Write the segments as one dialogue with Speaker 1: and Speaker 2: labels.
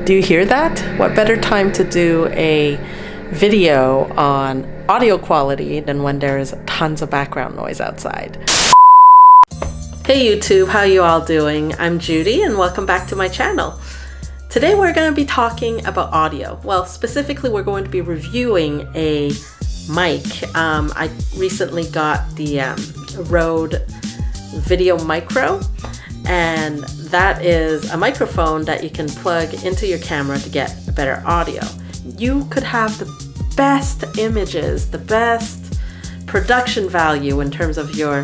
Speaker 1: Do you hear that? What better time to do a video on audio quality than when there's tons of background noise outside? Hey YouTube, how you all doing? I'm Judy and welcome back to my channel. Today we're going to be talking about audio. Well, specifically we're going to be reviewing a mic. I recently got the Rode Videomicro, and that is a microphone that you can plug into your camera to get better audio. You could have the best images, the best production value in terms of your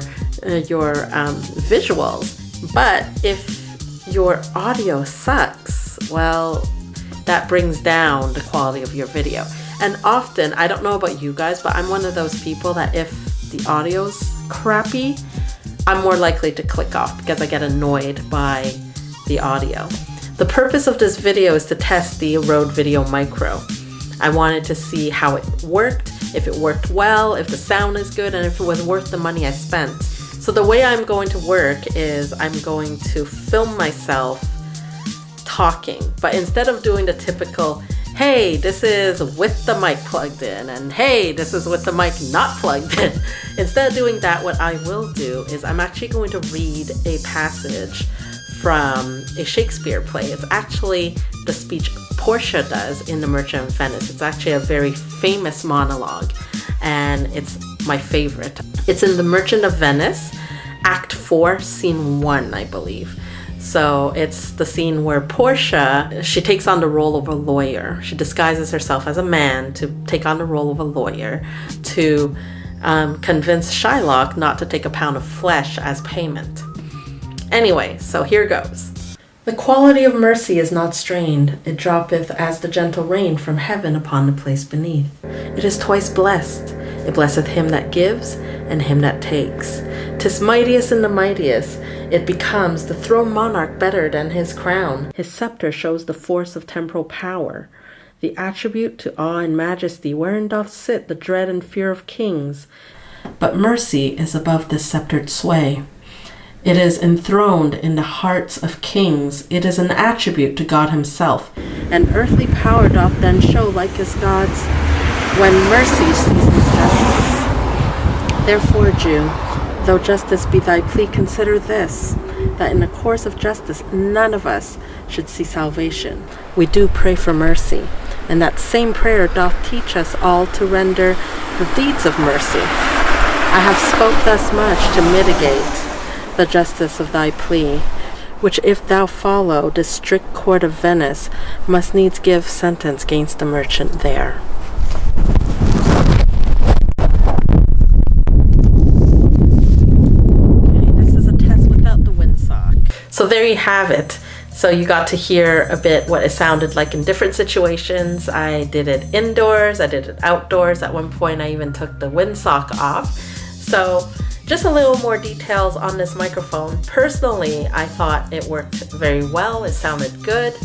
Speaker 1: visuals, but if your audio sucks, well, that brings down the quality of your video. And often, I don't know about you guys, but I'm one of those people that if the audio's crappy, I'm more likely to click off because I get annoyed by the audio. The purpose of this video is to test the Rode Videomicro. I wanted to see how it worked, if it worked well, if the sound is good, and if it was worth the money I spent. So the way I'm going to work is I'm going to film myself talking, but instead of doing the typical, hey, this is with the mic plugged in, and hey, this is with the mic not plugged in. Instead of doing that, what I will do is I'm actually going to read a passage from a Shakespeare play. It's actually the speech Portia does in The Merchant of Venice. It's actually a very famous monologue, and it's my favorite. It's in The Merchant of Venice, Act 4, Scene 1, I believe. So it's the scene where Portia, she takes on the role of a lawyer. She disguises herself as a man to take on the role of a lawyer to convince Shylock not to take a pound of flesh as payment. Anyway, so here goes. The quality of mercy is not strained. It droppeth as the gentle rain from heaven upon the place beneath. It is twice blessed. It blesseth him that gives and him that takes. 'Tis mightiest in the mightiest. It becomes the throne monarch better than his crown. His scepter shows the force of temporal power, the attribute to awe and majesty, wherein doth sit the dread and fear of kings. But mercy is above this sceptered sway. It is enthroned in the hearts of kings. It is an attribute to God himself. And earthly power doth then show like as God's, when mercy seasons justice. Therefore, Jew, though justice be thy plea, consider this, that in the course of justice none of us should see salvation. We do pray for mercy, and that same prayer doth teach us all to render the deeds of mercy. I have spoke thus much to mitigate the justice of thy plea, which if thou follow the strict court of Venice, must needs give sentence gainst the merchant there. So there you have it. So you got to hear a bit what it sounded like in different situations. I did it indoors, I did it outdoors. At one point I even took the windsock off. So just a little more details on this microphone. Personally, I thought it worked very well. It sounded good,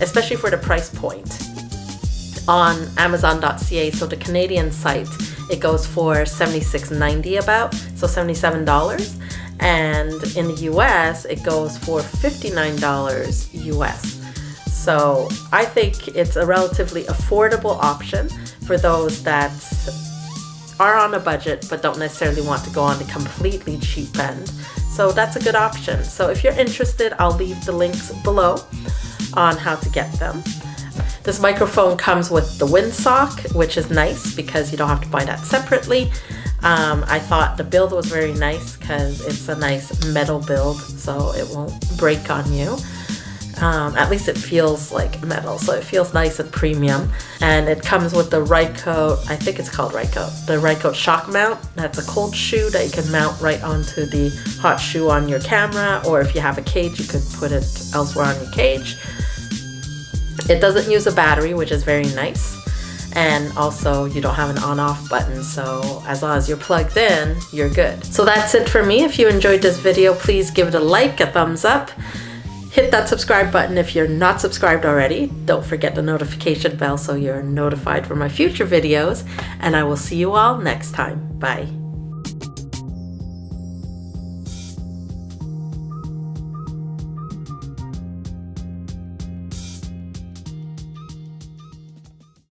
Speaker 1: especially for the price point. On Amazon.ca, so the Canadian site, it goes for $76.90 about, so $77. And in the US, it goes for $59 US. So I think it's a relatively affordable option for those that are on a budget but don't necessarily want to go on the completely cheap end. So that's a good option. So if you're interested, I'll leave the links below on how to get them. This microphone comes with the windsock, which is nice because you don't have to buy that separately. I thought the build was very nice because it's a nice metal build, so it won't break on you. At least it feels like metal, so it feels nice and premium. And it comes with the Rycote, I think it's called Rycote, the Rycote shock mount. That's a cold shoe that you can mount right onto the hot shoe on your camera, or if you have a cage, you could put it elsewhere on your cage. It doesn't use a battery, which is very nice. And also you don't have an on-off button, so as long as you're plugged in, you're good. So that's it for me. If you enjoyed this video, please give it a like, a thumbs up. Hit that subscribe button if you're not subscribed already. Don't forget the notification bell so you're notified for my future videos, and I will see you all next time. Bye.